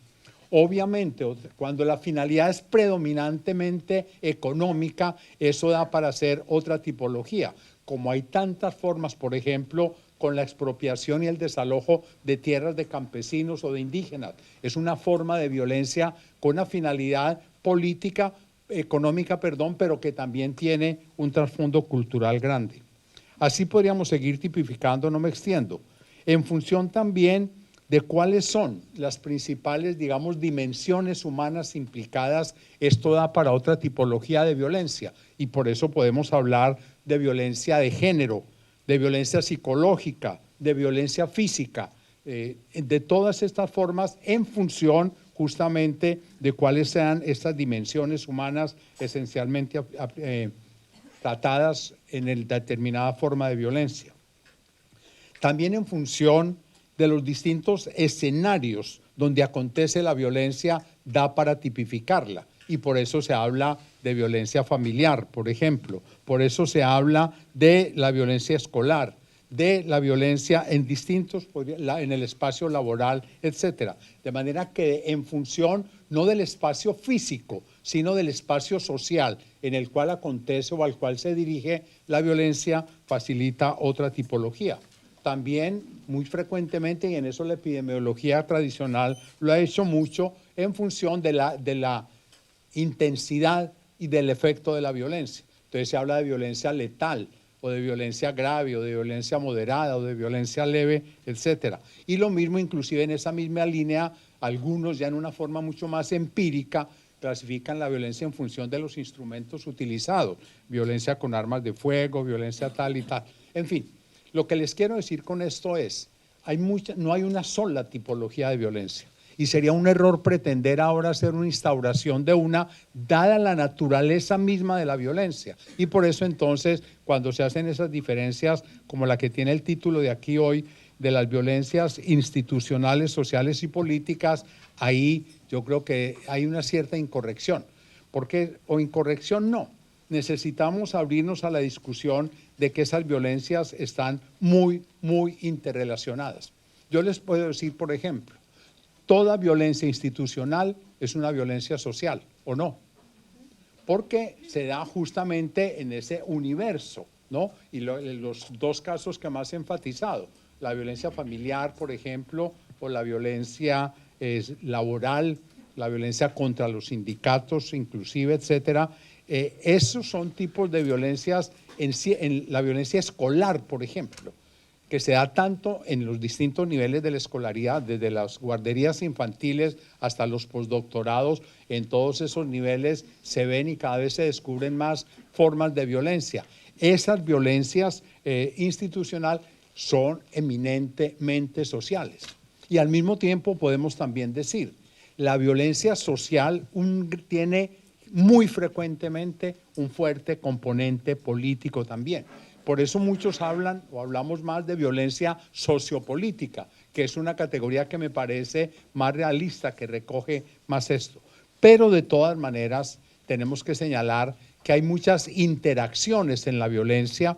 Obviamente, cuando la finalidad es predominantemente económica, eso da para hacer otra tipología. Como hay tantas formas, por ejemplo, con la expropiación y el desalojo de tierras de campesinos o de indígenas. Es una forma de violencia con una finalidad política, económica, pero que también tiene un trasfondo cultural grande. Así podríamos seguir tipificando, no me extiendo. En función también de cuáles son las principales, digamos, dimensiones humanas implicadas, esto da para otra tipología de violencia y por eso podemos hablar de violencia de género, de violencia psicológica, de violencia física, de todas estas formas en función justamente de cuáles sean estas dimensiones humanas esencialmente tratadas en determinada forma de violencia. También en función de los distintos escenarios donde acontece la violencia da para tipificarla y por eso se habla de violencia familiar, por ejemplo, por eso se habla de la violencia escolar, de la violencia en distintos, en el espacio laboral, etcétera. De manera que en función no del espacio físico, sino del espacio social en el cual acontece o al cual se dirige la violencia, facilita otra tipología. También muy frecuentemente, y en eso la epidemiología tradicional lo ha hecho mucho, en función de la intensidad y del efecto de la violencia. Entonces se habla de violencia letal, o de violencia grave, o de violencia moderada, o de violencia leve, etcétera. Y lo mismo, inclusive en esa misma línea, algunos ya en una forma mucho más empírica, clasifican la violencia en función de los instrumentos utilizados, violencia con armas de fuego, violencia tal y tal, en fin. Lo que les quiero decir con esto es, no hay una sola tipología de violencia y sería un error pretender ahora hacer una instauración de una, dada la naturaleza misma de la violencia. Y por eso entonces, cuando se hacen esas diferencias, como la que tiene el título de aquí hoy, de las violencias institucionales, sociales y políticas, ahí yo creo que hay una cierta incorrección. O incorrección no. Necesitamos abrirnos a la discusión de que esas violencias están muy, muy interrelacionadas. Yo les puedo decir, por ejemplo, toda violencia institucional es una violencia social, ¿o no? Porque se da justamente en ese universo, ¿no? Y los dos casos que más he enfatizado, la violencia familiar, por ejemplo, o la violencia laboral, la violencia contra los sindicatos, inclusive, etcétera. Esos son tipos de violencias, en la violencia escolar, por ejemplo, que se da tanto en los distintos niveles de la escolaridad, desde las guarderías infantiles hasta los postdoctorados, en todos esos niveles se ven y cada vez se descubren más formas de violencia. Esas violencias institucionales son eminentemente sociales. Y al mismo tiempo podemos también decir, la violencia social tiene muy frecuentemente un fuerte componente político también. Por eso muchos hablan o hablamos más de violencia sociopolítica, que es una categoría que me parece más realista, que recoge más esto. Pero de todas maneras tenemos que señalar que hay muchas interacciones en la violencia.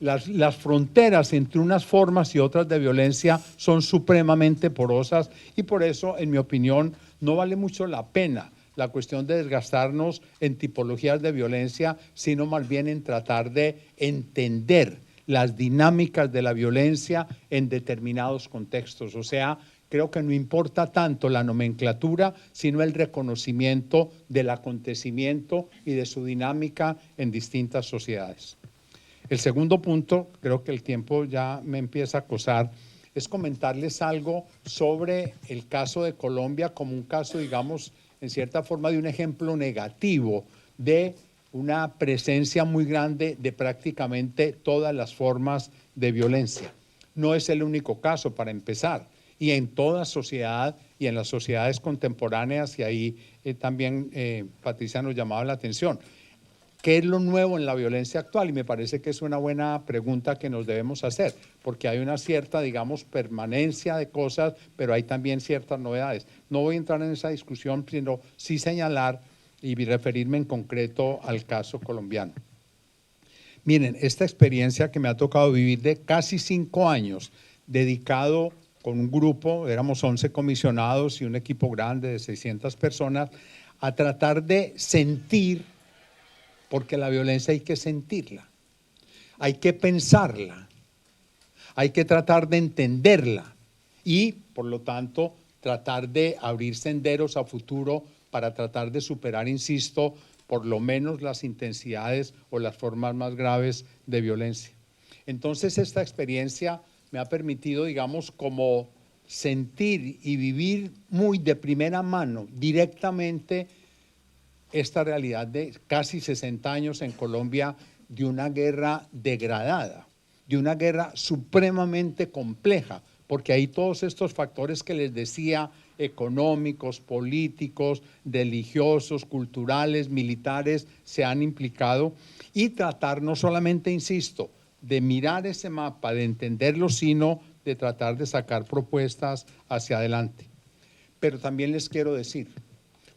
Las fronteras entre unas formas y otras de violencia son supremamente porosas y por eso, en mi opinión, no vale mucho la pena la cuestión de desgastarnos en tipologías de violencia, sino más bien en tratar de entender las dinámicas de la violencia en determinados contextos. O sea, creo que no importa tanto la nomenclatura, sino el reconocimiento del acontecimiento y de su dinámica en distintas sociedades. El segundo punto, creo que el tiempo ya me empieza a acosar, es comentarles algo sobre el caso de Colombia como un caso, digamos, en cierta forma de un ejemplo negativo de una presencia muy grande de prácticamente todas las formas de violencia. No es el único caso, para empezar, y en toda sociedad y en las sociedades contemporáneas, y ahí también Patricia nos llamaba la atención. ¿Qué es lo nuevo en la violencia actual? Y me parece que es una buena pregunta que nos debemos hacer, porque hay una cierta, digamos, permanencia de cosas, pero hay también ciertas novedades. No voy a entrar en esa discusión, sino sí señalar y referirme en concreto al caso colombiano. Miren, esta experiencia que me ha tocado vivir de casi 5 años, dedicado con un grupo, éramos 11 comisionados y un equipo grande de 600 personas, a tratar de sentir, porque la violencia hay que sentirla, hay que pensarla, hay que tratar de entenderla y, por lo tanto, tratar de abrir senderos a futuro para tratar de superar, insisto, por lo menos las intensidades o las formas más graves de violencia. Entonces, esta experiencia me ha permitido, digamos, como sentir y vivir muy de primera mano, directamente, esta realidad de casi 60 años en Colombia de una guerra degradada, de una guerra supremamente compleja, porque hay todos estos factores que les decía, económicos, políticos, religiosos, culturales, militares, se han implicado, y tratar no solamente, insisto, de mirar ese mapa, de entenderlo, sino de tratar de sacar propuestas hacia adelante. Pero también les quiero decir,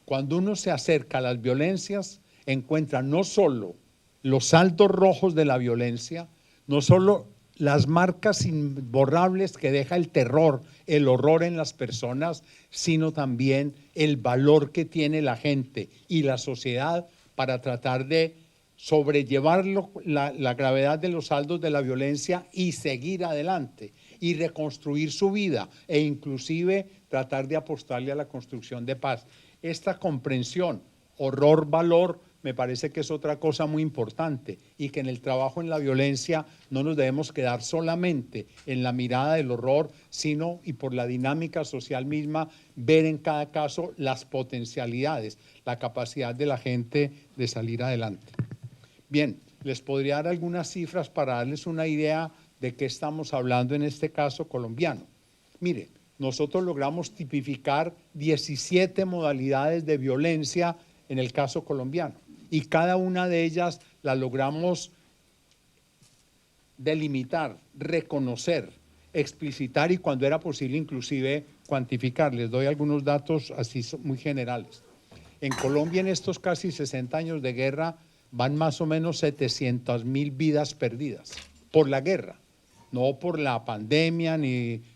cuando uno se acerca a las violencias, encuentra no solo los saldos rojos de la violencia, no solo las marcas imborrables que deja el terror, el horror en las personas, sino también el valor que tiene la gente y la sociedad para tratar de sobrellevar la gravedad de los saldos de la violencia y seguir adelante y reconstruir su vida e inclusive tratar de apostarle a la construcción de paz. Esta comprensión, horror, valor, me parece que es otra cosa muy importante y que en el trabajo en la violencia no nos debemos quedar solamente en la mirada del horror, sino, y por la dinámica social misma, ver en cada caso las potencialidades, la capacidad de la gente de salir adelante. Bien, les podría dar algunas cifras para darles una idea de qué estamos hablando en este caso colombiano. Mire, nosotros logramos tipificar 17 modalidades de violencia en el caso colombiano y cada una de ellas la logramos delimitar, reconocer, explicitar y cuando era posible inclusive cuantificar. Les doy algunos datos así muy generales. En Colombia en estos casi 60 años de guerra van más o menos 700,000 vidas perdidas por la guerra, no por la pandemia,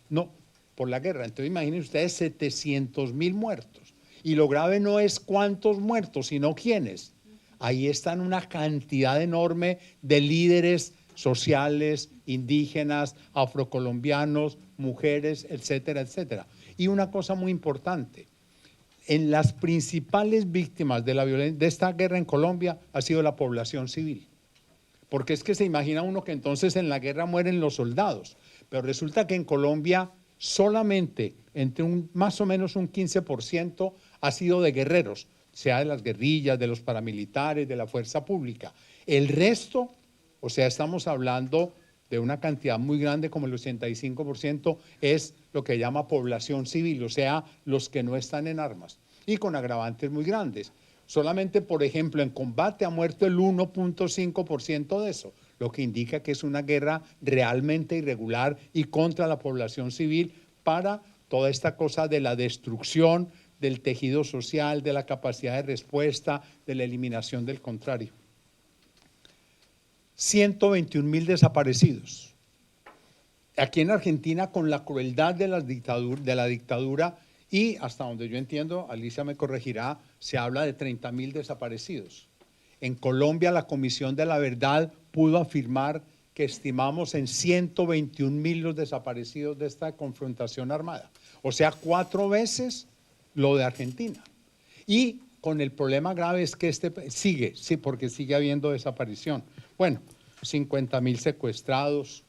no, por la guerra. Entonces imaginen ustedes 700,000 muertos. Y lo grave no es cuántos muertos, sino quiénes. Ahí están una cantidad enorme de líderes sociales, indígenas, afrocolombianos, mujeres, etcétera, etcétera. Y una cosa muy importante, en las principales víctimas de la violencia de esta guerra en Colombia ha sido la población civil. Porque es que se imagina uno que entonces en la guerra mueren los soldados, pero resulta que en Colombia solamente entre más o menos un 15% ha sido de guerreros, sea de las guerrillas, de los paramilitares, de la fuerza pública. El resto, o sea, estamos hablando de una cantidad muy grande, como el 85%, es lo que llama población civil, o sea, los que no están en armas, y con agravantes muy grandes. Solamente, por ejemplo, en combate ha muerto el 1.5% de eso, lo que indica que es una guerra realmente irregular y contra la población civil para toda esta cosa de la destrucción del tejido social, de la capacidad de respuesta, de la eliminación del contrario. 121,000 desaparecidos. Aquí en Argentina, con la crueldad de la dictadura, y hasta donde yo entiendo, Alicia me corregirá, se habla de 30,000 desaparecidos. En Colombia, la Comisión de la Verdad pudo afirmar que estimamos en 121,000 los desaparecidos de esta confrontación armada. O sea, 4 veces lo de Argentina. Y con el problema grave es que sí, porque sigue habiendo desaparición. Bueno, 50.000 secuestrados,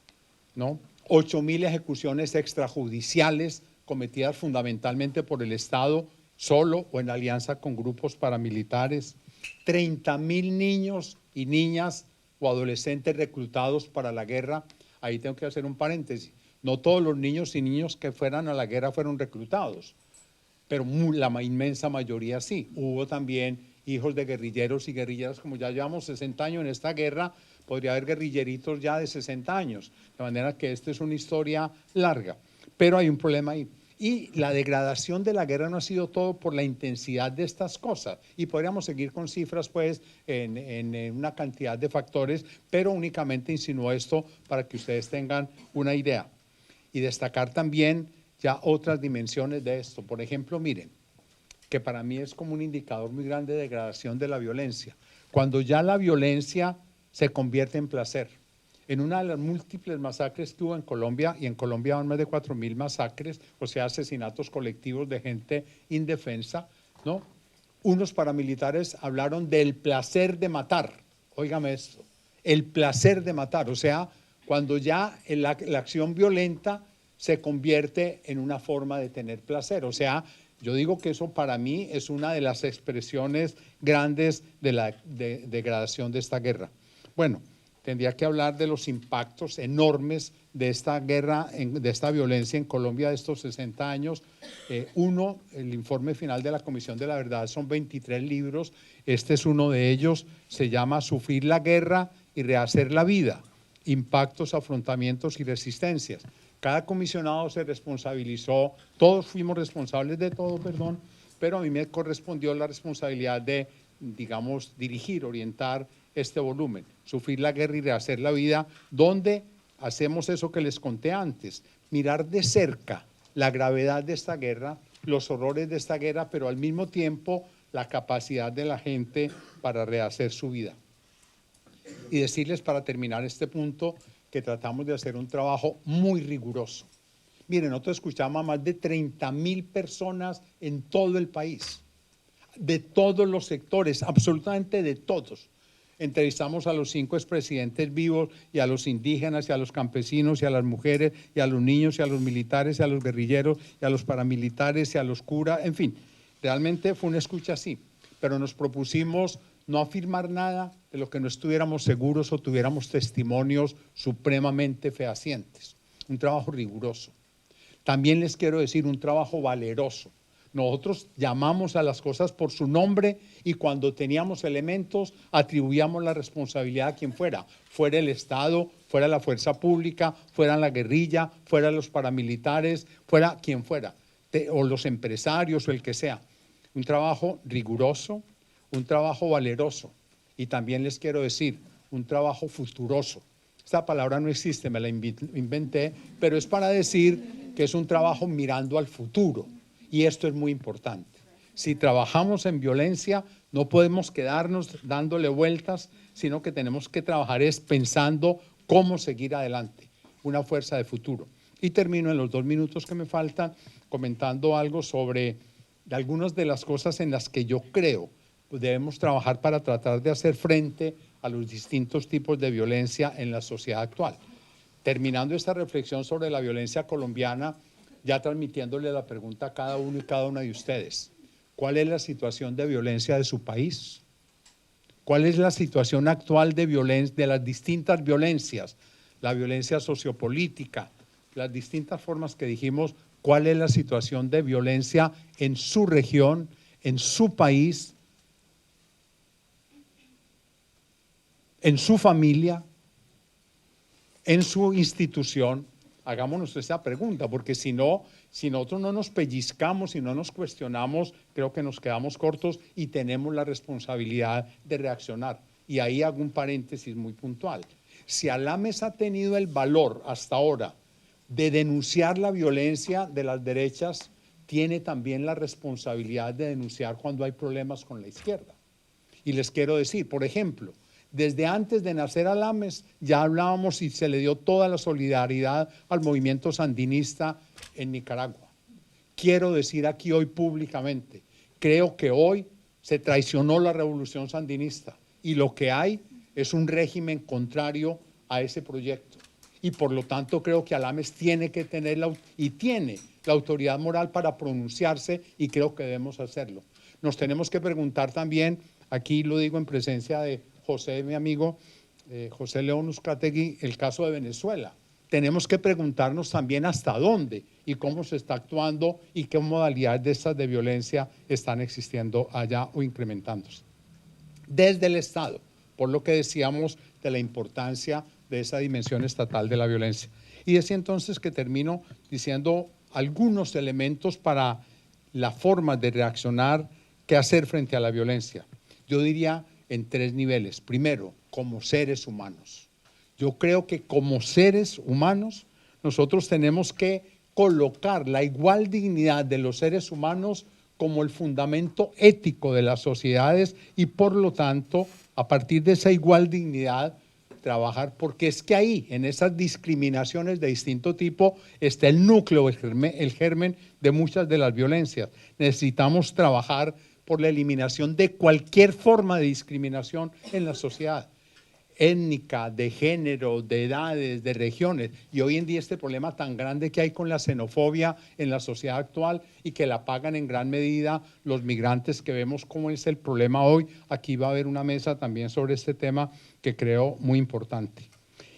¿no? 8.000 ejecuciones extrajudiciales cometidas fundamentalmente por el Estado, solo o en alianza con grupos paramilitares, 30.000 niños y niñas o adolescentes reclutados para la guerra. Ahí tengo que hacer un paréntesis. No todos los niños y niños que fueran a la guerra fueron reclutados, pero la inmensa mayoría sí. Hubo también hijos de guerrilleros y guerrilleras, como ya llevamos 60 años en esta guerra, podría haber guerrilleritos ya de 60 años, de manera que esta es una historia larga, pero hay un problema ahí. Y la degradación de la guerra no ha sido todo por la intensidad de estas cosas, y podríamos seguir con cifras pues en una cantidad de factores, pero únicamente insinuó esto para que ustedes tengan una idea. Y destacar también ya otras dimensiones de esto. Por ejemplo, miren, que para mí es como un indicador muy grande de degradación de la violencia. Cuando ya la violencia se convierte en placer. En una de las múltiples masacres que hubo en Colombia, y en Colombia van más de 4.000 masacres, o sea, asesinatos colectivos de gente indefensa, ¿no? Unos paramilitares hablaron del placer de matar. Óigame esto, el placer de matar, o sea, cuando ya la acción violenta se convierte en una forma de tener placer. O sea, yo digo que eso para mí es una de las expresiones grandes de la degradación de esta guerra. Bueno, tendría que hablar de los impactos enormes de esta guerra, de esta violencia en Colombia de estos 60 años. El informe final de la Comisión de la Verdad son 23 libros. Este es uno de ellos, se llama Sufrir la guerra y rehacer la vida. Impactos, afrontamientos y resistencias. Cada comisionado se responsabilizó, todos fuimos responsables de todo, perdón, pero a mí me correspondió la responsabilidad de, digamos, dirigir, orientar este volumen, Sufrir la guerra y rehacer la vida, donde hacemos eso que les conté antes, mirar de cerca la gravedad de esta guerra, los horrores de esta guerra, pero al mismo tiempo la capacidad de la gente para rehacer su vida. Y decirles para terminar este punto que tratamos de hacer un trabajo muy riguroso. Miren, nosotros escuchamos a más de 30.000 personas en todo el país, de todos los sectores, absolutamente de todos. Entrevistamos a los 5 expresidentes vivos y a los indígenas y a los campesinos y a las mujeres y a los niños y a los militares y a los guerrilleros y a los paramilitares y a los curas, en fin, realmente fue una escucha así, pero nos propusimos no afirmar nada de lo que no estuviéramos seguros o tuviéramos testimonios supremamente fehacientes. Un trabajo riguroso. También les quiero decir un trabajo valeroso. Nosotros llamamos a las cosas por su nombre y cuando teníamos elementos atribuíamos la responsabilidad a quien fuera. Fuera el Estado, fuera la fuerza pública, fuera la guerrilla, fuera los paramilitares, fuera quien fuera, o los empresarios o el que sea. Un trabajo riguroso, un trabajo valeroso y también les quiero decir, un trabajo futuroso. Esta palabra no existe, me la inventé, pero es para decir que es un trabajo mirando al futuro y esto es muy importante. Si trabajamos en violencia, no podemos quedarnos dándole vueltas, sino que tenemos que trabajar pensando cómo seguir adelante, una fuerza de futuro. Y termino en los 2 minutos que me faltan comentando algo sobre algunas de las cosas en las que yo creo pues debemos trabajar para tratar de hacer frente a los distintos tipos de violencia en la sociedad actual. Terminando esta reflexión sobre la violencia colombiana, ya transmitiéndole la pregunta a cada uno y cada una de ustedes. ¿Cuál es la situación de violencia de su país? ¿Cuál es la situación actual de violencia, de las distintas violencias? La violencia sociopolítica, las distintas formas que dijimos, ¿cuál es la situación de violencia en su región, en su país, en su familia, en su institución? Hagámonos esa pregunta, porque si no, si nosotros no nos pellizcamos, si no nos cuestionamos, creo que nos quedamos cortos y tenemos la responsabilidad de reaccionar. Y ahí hago un paréntesis muy puntual. Si Alames ha tenido el valor hasta ahora de denunciar la violencia de las derechas, tiene también la responsabilidad de denunciar cuando hay problemas con la izquierda. Y les quiero decir, por ejemplo, desde antes de nacer Alames ya hablábamos y se le dio toda la solidaridad al movimiento sandinista en Nicaragua. quiero decir aquí hoy públicamente, creo que hoy se traicionó la revolución sandinista y lo que hay es un régimen contrario a ese proyecto. Y por lo tanto creo que Alames tiene que tener tiene la autoridad moral para pronunciarse y creo que debemos hacerlo. Nos tenemos que preguntar también, aquí lo digo en presencia de José, mi amigo, José León Uzcategui, el caso de Venezuela. Tenemos que preguntarnos también hasta dónde y cómo se está actuando y qué modalidades de estas de violencia están existiendo allá o incrementándose. Desde el Estado, por lo que decíamos de la importancia de esa dimensión estatal de la violencia. Y decía entonces que termino diciendo algunos elementos para la forma de reaccionar, qué hacer frente a la violencia. Yo diría en 3 niveles. Primero, como seres humanos. Yo creo que como seres humanos nosotros tenemos que colocar la igual dignidad de los seres humanos como el fundamento ético de las sociedades y por lo tanto, a partir de esa igual dignidad, trabajar, porque es que ahí, en esas discriminaciones de distinto tipo, está el núcleo, el germen de muchas de las violencias. Necesitamos trabajar por la eliminación de cualquier forma de discriminación en la sociedad, étnica, de género, de edades, de regiones. Y hoy en día este problema tan grande que hay con la xenofobia en la sociedad actual y que la pagan en gran medida los migrantes, que vemos cómo es el problema hoy. Aquí va a haber una mesa también sobre este tema que creo muy importante.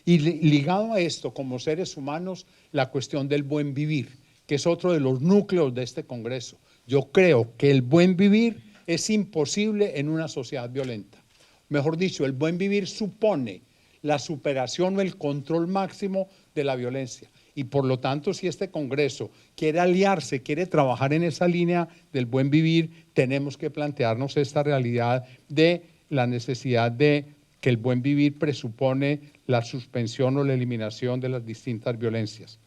Y ligado a esto, como seres humanos, la cuestión del buen vivir, que es otro de los núcleos de este Congreso. Yo creo que el buen vivir es imposible en una sociedad violenta. Mejor dicho, el buen vivir supone la superación o el control máximo de la violencia. Y por lo tanto, si este Congreso quiere aliarse, quiere trabajar en esa línea del buen vivir, tenemos que plantearnos esta realidad de la necesidad de que el buen vivir presupone la suspensión o la eliminación de las distintas violencias.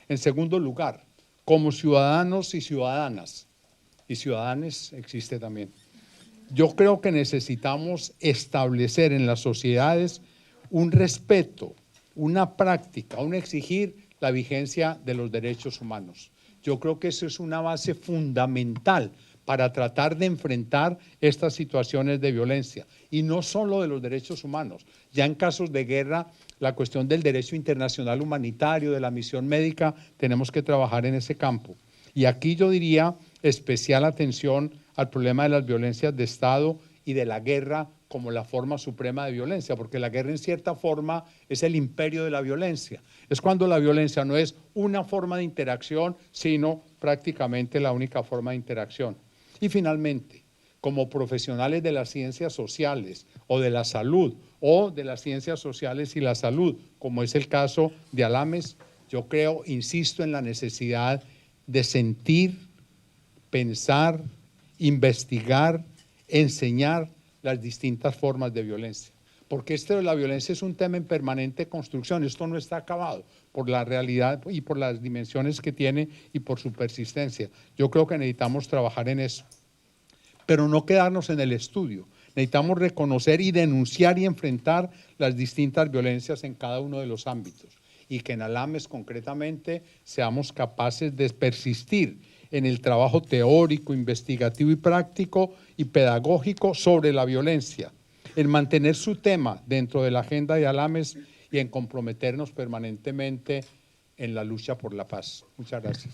En segundo lugar, como ciudadanos y ciudadanas, y ciudadanes existe también, yo creo que necesitamos establecer en las sociedades un respeto, una práctica, un exigir la vigencia de los derechos humanos. Yo creo que eso es una base fundamental para tratar de enfrentar estas situaciones de violencia. Y no solo de los derechos humanos, ya en casos de guerra, la cuestión del derecho internacional humanitario, de la misión médica, tenemos que trabajar en ese campo. Y aquí yo diría especial atención al problema de las violencias de Estado y de la guerra como la forma suprema de violencia, porque la guerra en cierta forma es el imperio de la violencia. Es cuando la violencia no es una forma de interacción, sino prácticamente la única forma de interacción. Y finalmente, como profesionales de las ciencias sociales o de la salud, o de las ciencias sociales y la salud, como es el caso de Alames, yo creo, insisto en la necesidad de sentir, pensar, investigar, enseñar las distintas formas de violencia. Porque la violencia es un tema en permanente construcción, esto no está acabado por la realidad y por las dimensiones que tiene y por su persistencia. Yo creo que necesitamos trabajar en eso, pero no quedarnos en el estudio. Necesitamos reconocer y denunciar y enfrentar las distintas violencias en cada uno de los ámbitos y que en Alames concretamente seamos capaces de persistir en el trabajo teórico, investigativo y práctico y pedagógico sobre la violencia, en mantener su tema dentro de la agenda de Alames y en comprometernos permanentemente en la lucha por la paz. Muchas gracias.